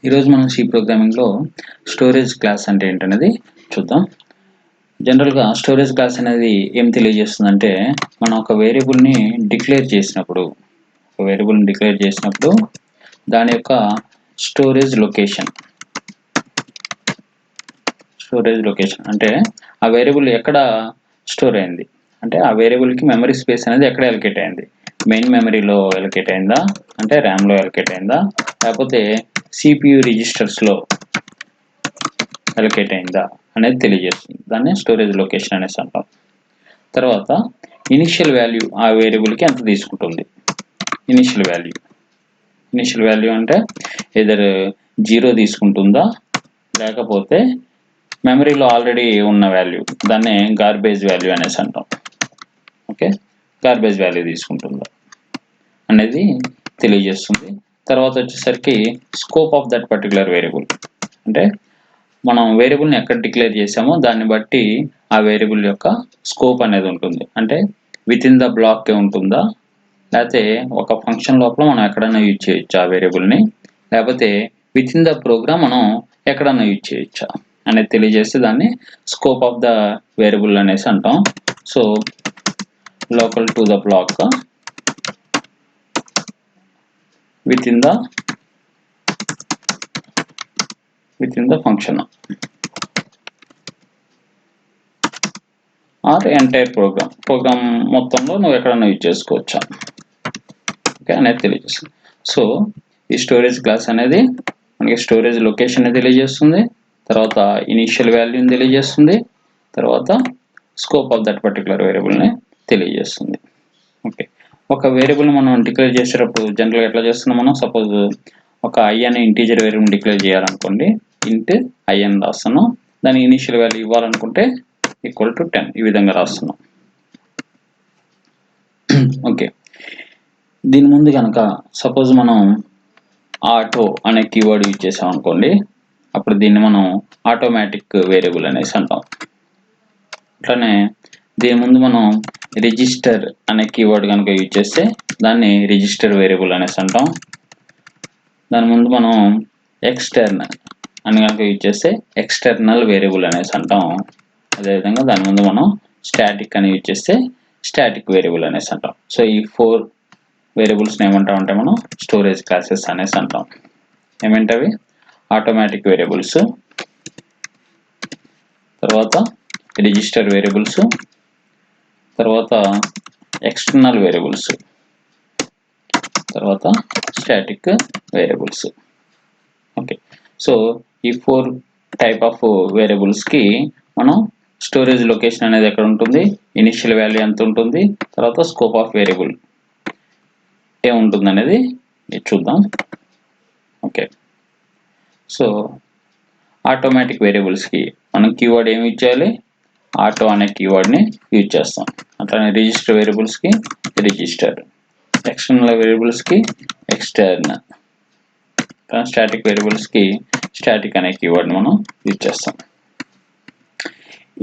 ఈరోజు మనం C ప్రోగ్రామింగ్లో storage class అంటే ఏంటనేది చూద్దాం. జనరల్గా స్టోరేజ్ క్లాస్ అనేది ఏం తెలియజేస్తుందంటే, మనం ఒక వేరియబుల్ని డిక్లేర్ చేసినప్పుడు దాని యొక్క స్టోరేజ్ లొకేషన్ అంటే ఆ వేరియబుల్ ఎక్కడ స్టోర్ అయింది, అంటే ఆ వేరియబుల్కి మెమరీ స్పేస్ అనేది ఎక్కడ ఎలకేట్ అయింది. మెయిన్ మెమరీలో ఎలకేట్ అయిందా, అంటే ర్యామ్లో ఎలకేట్ అయిందా, లేకపోతే CPU రిజిస్టర్స్లో ఎలకేట్ అయిందా అనేది తెలియజేస్తుంది. దాన్ని స్టోరేజ్ లొకేషన్ అనేసి అంటాం. తర్వాత ఇనిషియల్ వాల్యూ ఆ వేరియబుల్కి ఎంత తీసుకుంటుంది. ఇనిషియల్ వాల్యూ అంటే ఏదర్ 0 తీసుకుంటుందా, లేకపోతే మెమరీలో ఆల్రెడీ ఉన్న వాల్యూ, దాన్ని గార్బేజ్ వాల్యూ అనేసి అంటాం. ఓకే, గార్బేజ్ వాల్యూ తీసుకుంటుందా అనేది తెలియజేస్తుంది. తర్వాత వచ్చేసరికి scope of that particular variable, అంటే మనం వేరియబుల్ని ఎక్కడ డిక్లేర్ చేసామో దాన్ని బట్టి ఆ వేరియబుల్ యొక్క స్కోప్ అనేది ఉంటుంది. అంటే విత్ ఇన్ ద బ్లాక్ ఉంటుందా, లేకపోతే ఒక ఫంక్షన్ లోపల మనం ఎక్కడైనా యూజ్ చేయొచ్చా ఆ వేరియబుల్ని, లేకపోతే విత్ ఇన్ ద ప్రోగ్రామ్ మనం ఎక్కడన్నా యూజ్ చేయొచ్చా అనేది తెలియజేస్తే దాన్ని స్కోప్ ఆఫ్ ద వేరియబుల్ అనేసి అంటాం. So local to the block within the function or entire program మొత్తంలో నువ్వు ఎక్కడన్నా యూజ్ చేసుకోవచ్చా, ఓకే అనేది తెలియజేస్తుంది. సో ఈ స్టోరేజ్ క్లాస్ అనేది మనకి స్టోరేజ్ లొకేషన్ తెలియజేస్తుంది, తర్వాత ఇనిషియల్ వాల్యూని తెలియజేస్తుంది, తర్వాత స్కోప్ ఆఫ్ దట్ పర్టికులర్ వేరియబుల్ని తెలియజేస్తుంది. ఓకే, ఒక వేరియబుల్ మనం డిక్లేర్ చేసేటప్పుడు జనరల్గా ఎట్లా చేస్తున్నాం, మనం సపోజ్ ఒక ఐ అనే ఇంటీజర్ వేరియబుల్ డిక్లేర్ చేయాలనుకోండి, ఇంట్ ఐ అని రాస్తున్నాం. దాని ఇనిషియల్ వాల్యూ ఇవ్వాలనుకుంటే ఈక్వల్ టు 10 ఈ విధంగా రాస్తున్నాం. ఓకే, దీని ముందు కనుక సపోజ్ మనం ఆటో అనే కీవర్డ్ యూజ్ చేసాం అనుకోండి, అప్పుడు దీన్ని మనం ఆటోమేటిక్ వేరియబుల్ అనేసి అంటాం. అట్లానే దీని ముందు మనం రిజిస్టర్ అనే కీవర్డ్ కనుక యూజ్ చేస్తే దాన్ని రిజిస్టర్ వేరియబుల్ అనేసి అంటాం. దాని ముందు మనం ఎక్స్టర్నల్ అని కనుక యూజ్ చేస్తే ఎక్స్టర్నల్ వేరియబుల్ అనేసి అంటాం. అదేవిధంగా దాని ముందు మనం స్టాటిక్ అని యూజ్ చేస్తే స్టాటిక్ వేరియబుల్ అనేసి అంటాం. సో ఈ 4 వేరియబుల్స్ని ఏమంటాం అంటే మనం స్టోరేజ్ క్లాసెస్ అనేసి అంటాం. ఏమంటవి? ఆటోమేటిక్ వేరియబుల్స్, తర్వాత రిజిస్టర్ వేరియబుల్స్, తర్వాత ఎక్స్టర్నల్ వేరియబుల్స్, తర్వాత స్టాటిక్ వేరియబుల్స్. ఓకే, సో ఈ 4 టైప్ ఆఫ్ వేరియబుల్స్కి మనం స్టోరేజ్ లొకేషన్ అనేది ఎక్కడ ఉంటుంది, ఇనిషియల్ వాల్యూ ఎంత ఉంటుంది, తర్వాత స్కోప్ ఆఫ్ వేరియబుల్ ఏముంటుంది అనేది చూద్దాం. ఓకే, సో ఆటోమేటిక్ వేరియబుల్స్కి మనం కీవర్డ్ ఏమి ఇచ్చేయాలి, ఆటో అనే కీవర్డ్ని యూజ్ చేస్తాం. అట్లానే రిజిస్టర్ వేరియబుల్స్కి రిజిస్టర్, ఎక్స్టర్నల్ వేరియబుల్స్కి ఎక్స్టర్నల్, స్టాటిక్ వేరియబుల్స్కి స్టాటిక్ అనే కీవర్డ్ని మనం యూజ్ చేస్తాం.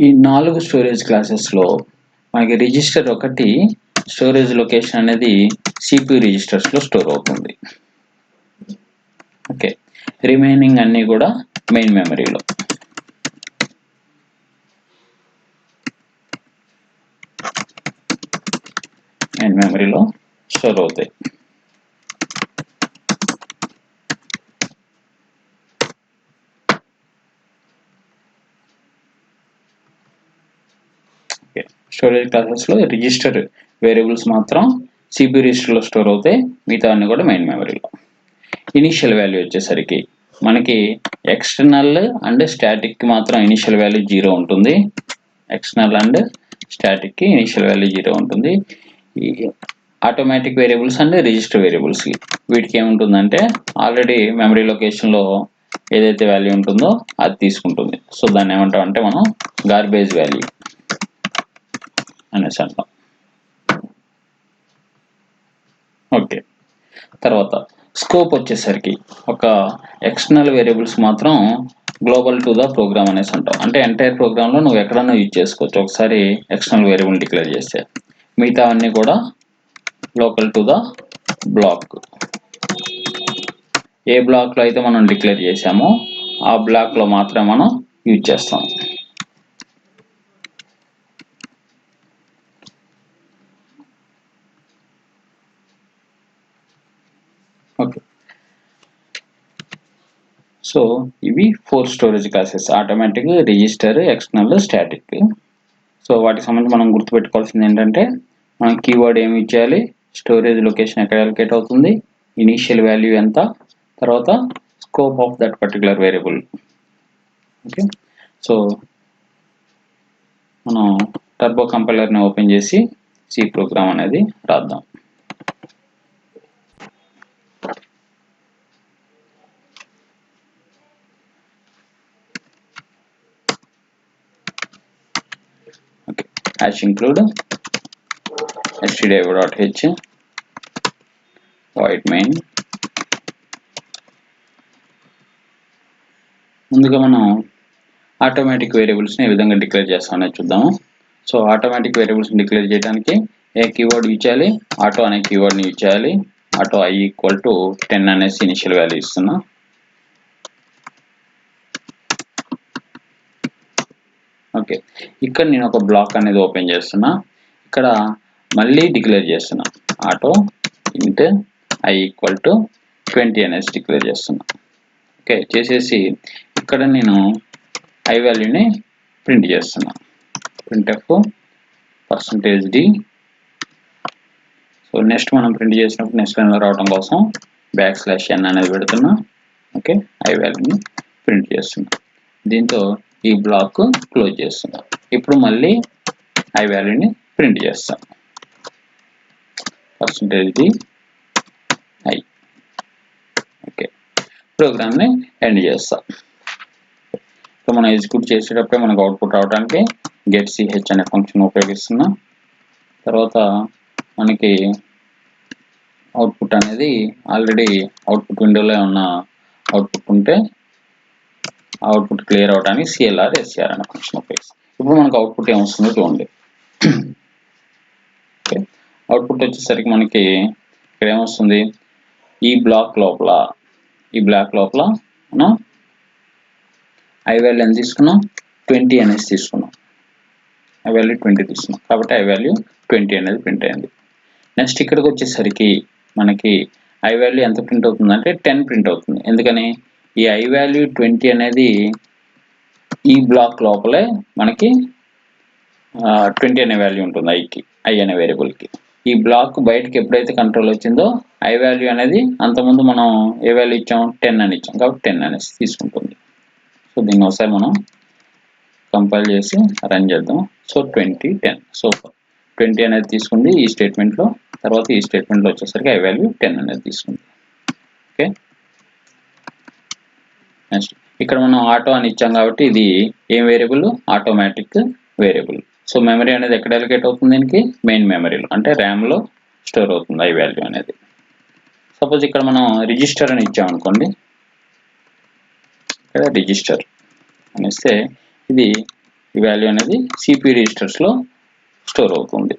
ఈ 4 స్టోరేజ్ క్లాసెస్లో మనకి రిజిస్టర్ ఒకటి స్టోరేజ్ లొకేషన్ అనేది CPU రిజిస్టర్స్లో స్టోర్ అవుతుంది. ఓకే, రిమైనింగ్ అన్నీ కూడా మెయిన్ మెమరీలో. స్టోర్ అవుతాయి. స్టోరేజ్ క్లాసెస్లో రిజిస్టర్ వేరియబుల్స్ మాత్రం CPU రిజిస్టర్లో స్టోర్ అవుతాయి, మిగతా అన్ని కూడా మెయిన్ మెమరీలో. ఇనిషియల్ వాల్యూ వచ్చేసరికి మనకి ఎక్స్టర్నల్ అండ్ స్టాటిక్కి మాత్రం ఇనిషియల్ వాల్యూ 0 ఉంటుంది. ఎక్స్టర్నల్ అండ్ స్టాటిక్కి ఇనిషియల్ వాల్యూ 0 ఉంటుంది. ఈ ఆటోమేటిక్ వేరియబుల్స్ అండ్ రిజిస్టర్ వేరియబుల్స్కి వీటికి ఏముంటుందంటే ఆల్రెడీ మెమరీ లొకేషన్లో ఏదైతే వాల్యూ ఉంటుందో అది తీసుకుంటుంది. సో దాన్ని ఏమంటాం అంటే మనం గార్బేజ్ వాల్యూ అనేసి అంటాం. ఓకే, తర్వాత స్కోప్ వచ్చేసరికి ఒక ఎక్స్టర్నల్ వేరియబుల్స్ మాత్రం గ్లోబల్ టు ద ప్రోగ్రామ్ అనేసి అంటాం. అంటే ఎంటైర్ ప్రోగ్రామ్లో నువ్వు ఎక్కడన్నా యూజ్ చేసుకోవచ్చు ఒకసారి ఎక్స్టర్నల్ వేరియబుల్ డిక్లేర్ చేస్తే. మిగతా అన్నీ కూడా లోకల్ టు ద బ్లాక్. ఏ బ్లాక్లో అయితే మనం డిక్లేర్ చేసామో ఆ బ్లాక్లో మాత్రమే మనం యూజ్ చేస్తాం. ఓకే, సో ఇవి 4 storage classes: automatic, register, external, static. So వాటికి సంబంధించి మనం గుర్తుపెట్టుకోవాల్సింది ఏంటంటే మనం కీవర్డ్ ఏమి ఇచ్చేయాలి, స్టోరేజ్ లొకేషన్ ఎక్కడ అలొకేట్ అవుతుంది, ఇనీషియల్ వాల్యూ ఎంత, తర్వాత scope of that particular variable. Okay, so మనం టర్బో కంపైలర్ని ఓపెన్ చేసి సి ప్రోగ్రామ్ అనేది రాద్దాం. Okay, hash include stdio.h void main. ముందుగా మనం ఆటోమేటిక్ వేరియబుల్స్ని ఏ విధంగా డిక్లేర్ చేస్తామనేది చూద్దాము. సో ఆటోమేటిక్ వేరియబుల్స్ని డిక్లేర్ చేయడానికి ఏ కీవర్డ్ యూజ్ చేయాలి, ఆటో అనే కీవర్డ్ని యూజ్ చేయాలి. ఆటో i = 10 అనేసి ఇనిషియల్ వాల్యూ ఇస్తున్నా. ఓకే, ఇక్కడ నేను ఒక బ్లాక్ అనేది ఓపెన్ చేస్తున్నా. ఇక్కడ మళ్ళీ డిక్లేర్ చేస్తున్నా, ఆటో int i = 20 అనేసి డిక్లేర్ చేస్తున్నా. ఓకే, చేసేసి ఇక్కడ నేను i వాల్యూని ప్రింట్ చేస్తున్నా. printf %d. సో నెక్స్ట్ మనం ప్రింట్ చేసినప్పుడు నెక్స్ట్ లైన్లో రావడం కోసం \n అనేది పెడుతున్నా. ఓకే, i వాల్యూని ప్రింట్ చేస్తున్నా. దీంతో ఈ బ్లాక్ క్లోజ్ చేస్తున్నా. ఇప్పుడు మళ్ళీ i వాల్యూని ప్రింట్ చేస్తాం, %d i. ఓకే, ప్రోగ్రామ్ని ఎండ్ చేస్తాం. సో మనం ఎగ్జిక్యూట్ చేసేటప్పుడే మనకు అవుట్పుట్ రావడానికి getch అనే ఫంక్షన్ ఉపయోగిస్తున్నా. తర్వాత మనకి అవుట్పుట్ అనేది ఆల్రెడీ అవుట్పుట్ విండోలో ఉన్న అవుట్పుట్ ఉంటే అవుట్పుట్ క్లియర్ అవడానికి clr scr అనే ఫంక్షన్ ఉపయోగిస్తాం. ఇప్పుడు మనకు అవుట్పుట్ ఏమొస్తుందో చూడండి. ఓకే, అవుట్పుట్ వచ్చేసరికి మనకి ఇక్కడ ఏమొస్తుంది, ఈ బ్లాక్ లోపల మనం i వాల్యూ ఎంత తీసుకున్నాం, 20 అనేసి తీసుకున్నాం. i వాల్యూ 20 తీసుకున్నాం కాబట్టి i వాల్యూ 20 అనేది ప్రింట్ అయింది. నెక్స్ట్ ఇక్కడికి వచ్చేసరికి మనకి i వాల్యూ ఎంత ప్రింట్ అవుతుందంటే 10 ప్రింట్ అవుతుంది. ఎందుకని ఈ i వాల్యూ 20 అనేది ఈ బ్లాక్ లోపలే మనకి 20 అనే వాల్యూ ఉంటుంది i అనే వేరియబుల్కి. ఈ బ్లాక్ బయటకి ఎప్పుడైతే కంట్రోల్ వచ్చిందో i వాల్యూ అనేది అంతకుముందు మనం ఏ వాల్యూ ఇచ్చాం, 10 అని ఇచ్చాం కాబట్టి 10 అనేసి తీసుకుంటుంది. సో దీన్ని ఒకసారి మనం కంపైల్ చేసి రన్ చేద్దాం. సో 20 10, సో 20 అనేది తీసుకుంది ఈ స్టేట్మెంట్లో. తర్వాత ఈ స్టేట్మెంట్లో వచ్చేసరికి i వాల్యూ 10 అనేది తీసుకుంది. ఓకే, నెక్స్ట్ ఇక్కడ మనం ఆటో అని ఇచ్చాం కాబట్టి ఇది ఏం variable, automatic variable. So memory అనేది ఎక్కడ అలొకేట్ అవుతుంది, దీనికి మెయిన్ మెమరీలో అంటే ర్యామ్లో స్టోర్ అవుతుంది i వాల్యూ అనేది. సపోజ్ ఇక్కడ మనం రిజిస్టర్ అని ఇచ్చామనుకోండి, ఇక్కడ రిజిస్టర్ అనేస్తే ఇది ఈ వాల్యూ అనేది CPU రిజిస్టర్స్లో స్టోర్ అవుతుంది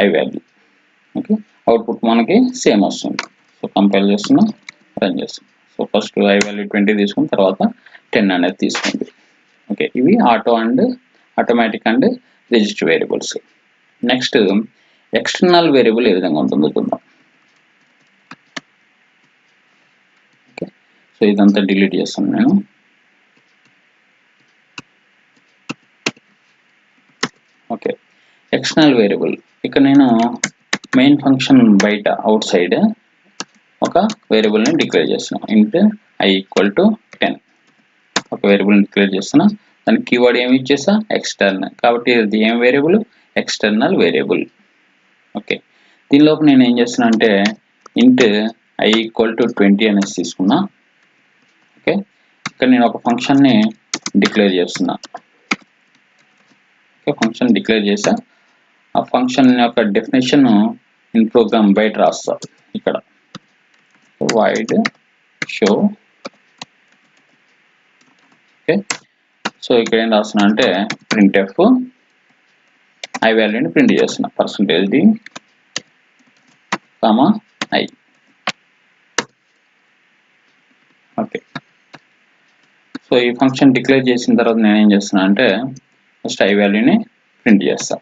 i వాల్యూ. ఓకే, అవుట్పుట్ మనకి సేమ్ వస్తుంది. సో కంపైల్ చేస్తున్నాం, రన్ చేస్తున్నాం. సో ఫస్ట్ i వాల్యూ 20 తీసుకున్న తర్వాత 10 అనేది తీసుకుంది. ఓకే, ఇవి automatic and register variables. Next external variable ఏ విధంగా ఉంటుందో చూద్దాం. ఓకే, సో ఇదంతా డిలీట్ చేస్తాను నేను. ఓకే, ఎక్స్టర్నల్ వేరియబుల్ ఇక్కడ నేను మెయిన్ ఫంక్షన్ బయట అవుట్ సైడ్ ఒక వేరియబుల్ని డిక్లేర్ చేస్తున్నాను. int i = 10 ఒక వేరియబుల్ని డిక్లేర్ చేస్తున్నా. దానికి కీవర్డ్ ఏమి ఇచ్చేసా, ఎక్స్టర్నల్. కాబట్టి ఇది ఏం వేరియబుల్, ఎక్స్టర్నల్ వేరియబుల్. ఓకే, దీనిలోపు నేను ఏం చేస్తున్నా అంటే int i = 20 అనేసి తీసుకున్నా. ఓకే, ఇక్కడ నేను ఒక ఫంక్షన్ని డిక్లేర్ చేస్తున్నా. ఓకే, ఫంక్షన్ డిక్లేర్ చేసా. ఆ ఫంక్షన్ యొక్క డెఫినేషన్ ఇన్ ప్రోగ్రామ్ బయట రాస్తా. ఇక్కడ void show. ఓకే, సో ఇక్కడ ఏం రాస్తున్నా అంటే printf i వాల్యూని ప్రింట్ చేస్తున్నా, %d, i. ఓకే, సో ఈ ఫంక్షన్ డిక్లేర్ చేసిన తర్వాత నేను ఏం చేస్తున్నా అంటే ఫస్ట్ ఐ వాల్యూని ప్రింట్ చేస్తా.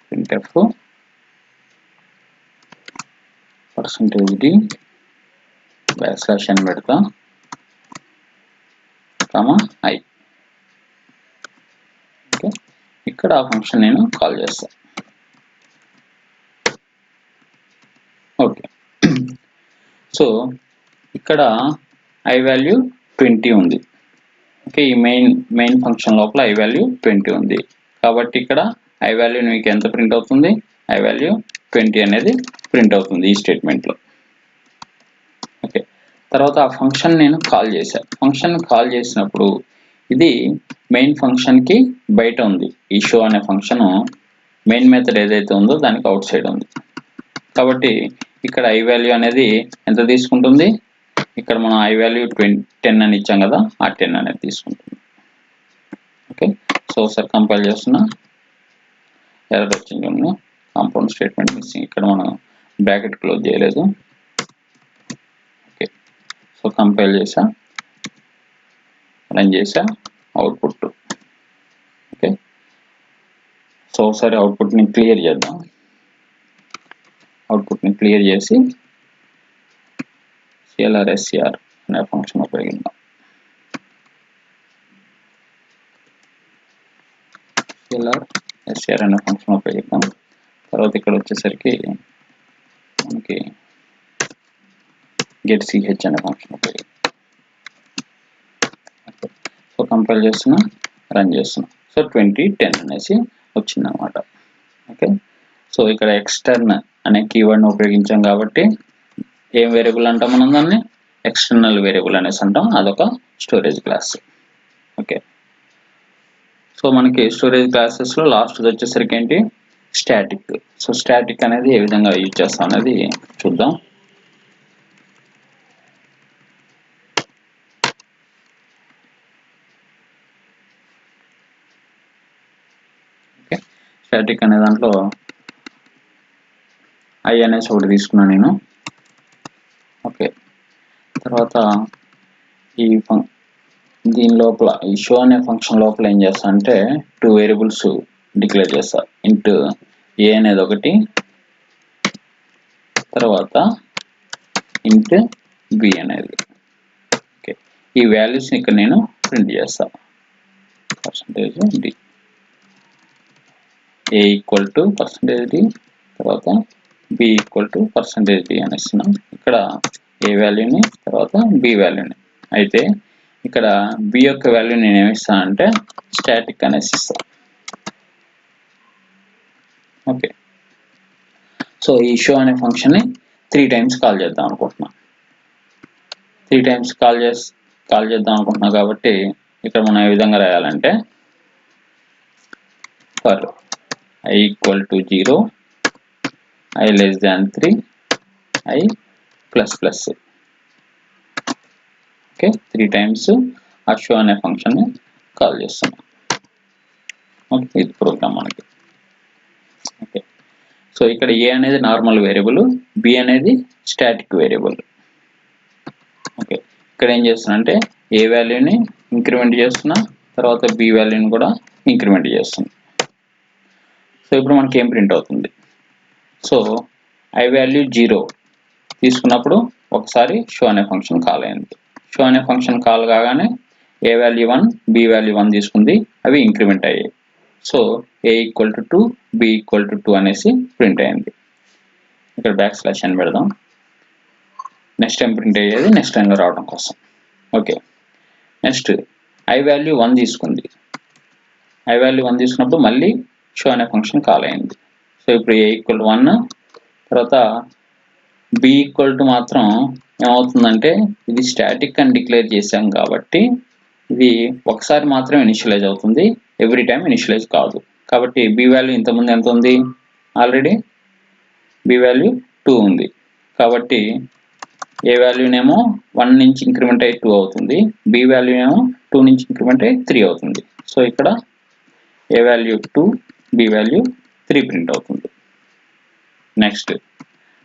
printf %d \n పెడతా i. ఓకే, ఇక్కడ ఆ ఫంక్షన్ నేను కాల్ చేస్తా. ఓకే, సో ఇక్కడ ఐ వాల్యూ 20 ఉంది. ఓకే, ఈ మెయిన్ ఫంక్షన్ లోపల ఐ వాల్యూ 20 ఉంది కాబట్టి ఇక్కడ ఐ వాల్యూ మీకు ఎంత ప్రింట్ అవుతుంది? ఐ వాల్యూ 20 అనేది ప్రింట్ అవుతుంది ఈ స్టేట్మెంట్లో. ఓకే, తర్వాత ఆ ఫంక్షన్ నేను కాల్ చేశాను. ఫంక్షన్ కాల్ చేసినప్పుడు ఇది మెయిన్ ఫంక్షన్కి బయట ఉంది. ఈ షో అనే ఫంక్షన్ మెయిన్ మెథడ్ ఏదైతే ఉందో దానికి అవుట్ సైడ్ ఉంది కాబట్టి ఇక్కడ ఐ వాల్యూ అనేది ఎంత తీసుకుంటుంది? ఇక్కడ మనం ఐ వాల్యూ 10 అని ఇచ్చాం కదా, ఆ 10 అనేది తీసుకుంటుంది. ఓకే, సో ఒకసారి కంపైల్ చేస్తున్నా, ఎర్రర్ వచ్చింది. కాంపౌండ్ స్టేట్మెంట్ మిస్సింగ్, ఇక్కడ మనం బ్రాకెట్ క్లోజ్ చేయలేదు. ఓకే, సో కంపైల్ చేసా, రన్ చేసా, అవుట్పుట్. ఓకే, సో ఒకసారి అవుట్పుట్ని క్లియర్ చేద్దాం. అవుట్పుట్ని క్లియర్ చేసి clr_scr అనే ఫంక్షన్ ఉపయోగిద్దాం. clr_scr అనే ఫంక్షన్ ఉపయోగిద్దాం. తర్వాత ఇక్కడ వచ్చేసరికి మనకి getch అనే ఫంక్షన్ ఉపయోగిద్దాం. సో కంపైల్ చేస్తున్నా, రన్ చేస్తున్నా. సో 2010 అనేసి వచ్చింది అనమాట. ఓకే, సో ఇక్కడ ఎక్స్టర్న్ అనే కీవర్డ్ని ఉపయోగించాం కాబట్టి ఏం వేరియబుల్ అంటాం మనం దాన్ని? ఎక్స్టర్నల్ వేరియబుల్ అనేసి అంటాం. అదొక స్టోరేజ్ క్లాస్. ఓకే, సో మనకి స్టోరేజ్ క్లాసెస్లో లాస్ట్ వచ్చేసరికి ఏంటి? స్టాటిక్. సో స్టాటిక్ అనేది ఏ విధంగా యూజ్ చేస్తాం అనేది చూద్దాం. ఓకే, స్టాటిక్ అనే దాంట్లో ఐ అనేసి ఒకటి తీసుకున్నాను నేను. ఓకే, తర్వాత దీని లోపల ఈ షో అనే ఫంక్షన్ లోపల ఏం చేస్తా అంటే 2 వేరియబుల్స్ డిక్లేర్ చేస్తా. ఇంట్ ఏ అనేది ఒకటి, తర్వాత ఇంట్ బి అనేది. ఓకే, ఈ వాల్యూస్ని ఇక్కడ నేను ప్రింట్ చేస్తా. %d a = %d, తర్వాత b = %d అనేస్తున్నాం. ఇక్కడ ఏ వాల్యూని, తర్వాత బి వాల్యూని. అయితే ఇక్కడ బి యొక్క వాల్యూ నేను ఏమిస్తాను అంటే స్టాటిక్ అనేసి ఇస్తాను. ఓకే, సో ఈ షో అనే ఫంక్షన్ని 3 టైమ్స్ కాల్ చేద్దాం అనుకుంటున్నా. 3 టైమ్స్ కాల్ చేద్దాం అనుకుంటున్నా కాబట్టి ఇక్కడ మనం ఏ విధంగా రాయాలంటే for i = 0, i <3, i ++. Okay, 3 times ఆ షో అనే ఫంక్షన్ని కాల్ చేస్తున్నాం. ఓకే, ఇది ప్రోగ్రామ్ మనకి. ఓకే, సో ఇక్కడ ఏ అనేది నార్మల్ వేరియబుల్, బి అనేది స్టాటిక్ వేరియబుల్. ఓకే, ఇక్కడ ఏం చేస్తున్నా అంటే ఏ వాల్యూని ఇంక్రిమెంట్ చేస్తున్నా, తర్వాత బి వాల్యూని కూడా ఇంక్రిమెంట్ చేస్తున్నా. సో ఇప్పుడు మనకి ఏం ప్రింట్ అవుతుంది? సో ఐ వాల్యూ 0 తీసుకున్నప్పుడు ఒకసారి షో అనే ఫంక్షన్ కాల్ అయింది. షో అనే ఫంక్షన్ కాల్ కాగానే ఏ వాల్యూ 1, బి వాల్యూ 1 తీసుకుంది, అవి ఇంక్రిమెంట్ అయ్యాయి. సో a = 2, b = 2 అనేసి ప్రింట్ అయింది. ఇక్కడ \n పెడదాం. నెక్స్ట్ టైం ప్రింట్ అయ్యేది నెక్స్ట్ టైంలో రావడం కోసం. ఓకే, నెక్స్ట్ ఐ వాల్యూ 1 తీసుకుంది. ఐ వాల్యూ 1 తీసుకున్నప్పుడు మళ్ళీ షో అనే ఫంక్షన్ కాల్ అయింది. సో ఇప్పుడు a = 1, తర్వాత b = మాత్రం ఏమవుతుందంటే ఇది స్టాటిక్ అని డిక్లేర్ చేశాం కాబట్టి ఇది ఒకసారి మాత్రం ఇనిషియలైజ్ అవుతుంది, ఎవ్రీ టైం ఇనిషియలైజ్ కాదు. కాబట్టి బి వాల్యూ ఇంతకుముందు ఎంత ఉంది? ఆల్రెడీ బి వాల్యూ 2 ఉంది కాబట్టి ఏ వాల్యూనేమో 1 నుంచి ఇంక్రిమెంట్ అయ్యి 2 అవుతుంది, బి వాల్యూ ఏమో 2 నుంచి ఇంక్రిమెంట్ అయ్యి 3 అవుతుంది. సో ఇక్కడ ఏ వాల్యూ 2, బి వాల్యూ 3 ప్రింట్ అవుతుంది. నెక్స్ట్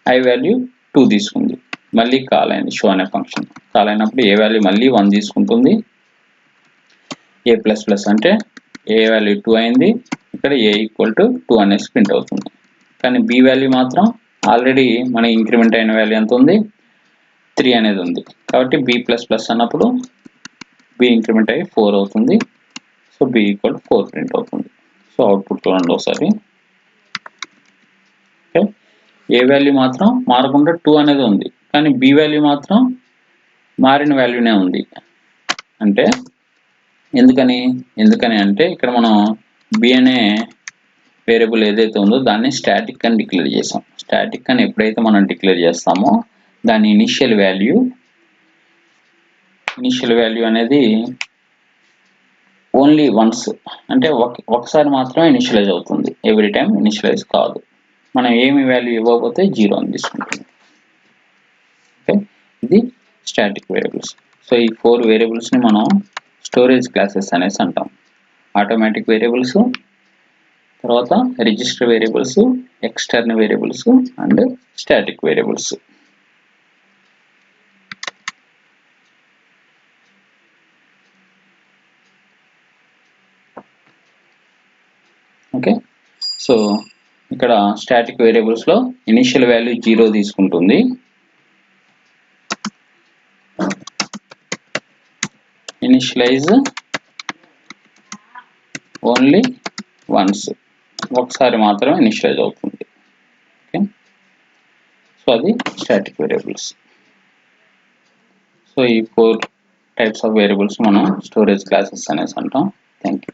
ఐ వాల్యూ 2 తీసుకుంది. మళ్ళీ కాల్ అయింది షో అనే ఫంక్షన్. కాల్ అయినప్పుడు ఏ వాల్యూ మళ్ళీ 1 తీసుకుంటుంది. ఏ ప్లస్ ప్లస్ అంటే ఏ వాల్యూ 2 అయింది. ఇక్కడ ఏ ఈక్వల్ టు 2 అనేసి ప్రింట్ అవుతుంది. కానీ బి వాల్యూ మాత్రం ఆల్రెడీ మన ఇంక్రిమెంట్ అయిన వాల్యూ ఎంత ఉంది, 3 అనేది ఉంది. కాబట్టి బి ప్లస్ ప్లస్ అన్నప్పుడు బి ఇంక్రిమెంట్ అయ్యి 4 అవుతుంది. So B equal to 4 print అవుతుంది. సో అవుట్పుట్ చూడండి ఒకసారి. ఓకే, ఏ వాల్యూ మాత్రం మారకుండా 2 అనేది ఉంది, కానీ బి వాల్యూ మాత్రం మారిన వాల్యూనే ఉంది. అంటే ఎందుకని అంటే ఇక్కడ మనం బి అనే వేరియబుల్ ఏదైతే ఉందో దాన్ని స్టాటిక్ అని డిక్లేర్ చేసాం. స్టాటిక్ అని ఎప్పుడైతే మనం డిక్లేర్ చేస్తామో దాని ఇనిషియల్ వాల్యూ అనేది ఓన్లీ వన్స్, అంటే ఒకసారి మాత్రమే ఇనిషియలైజ్ అవుతుంది. ఎవ్రీ టైం ఇనిషియలైజ్ కాదు. మనం ఏమి వాల్యూ ఇవ్వకపోతే 0 అని తీసుకుంటుంది. ఓకే, ఇది స్టాటిక్ వేరియబుల్స్. సో ఈ 4 వేరియబుల్స్ని మనం స్టోరేజ్ క్లాసెస్ అనేసి అంటాం. ఆటోమేటిక్ వేరియబుల్స్, తర్వాత register variables, ఎక్స్టర్న్ variables and static variables. Okay, so ఇక్కడ స్టాటిక్ వేరియబుల్స్ లో ఇనిషియల్ వాల్యూ 0 తీసుకుంటుంది. ఇనిషియలైజ్ ఓన్లీ వన్స్, ఒకసారి మాత్రమే ఇనిషియలైజ్ అవుతుంది. ఓకే, సో అది స్టాటిక్ వేరియబుల్స్. సో ఈ 4 టైప్స్ ఆఫ్ వేరియబుల్స్ మనం స్టోరేజ్ క్లాసెస్ అనేసి అంటాం. Thank you.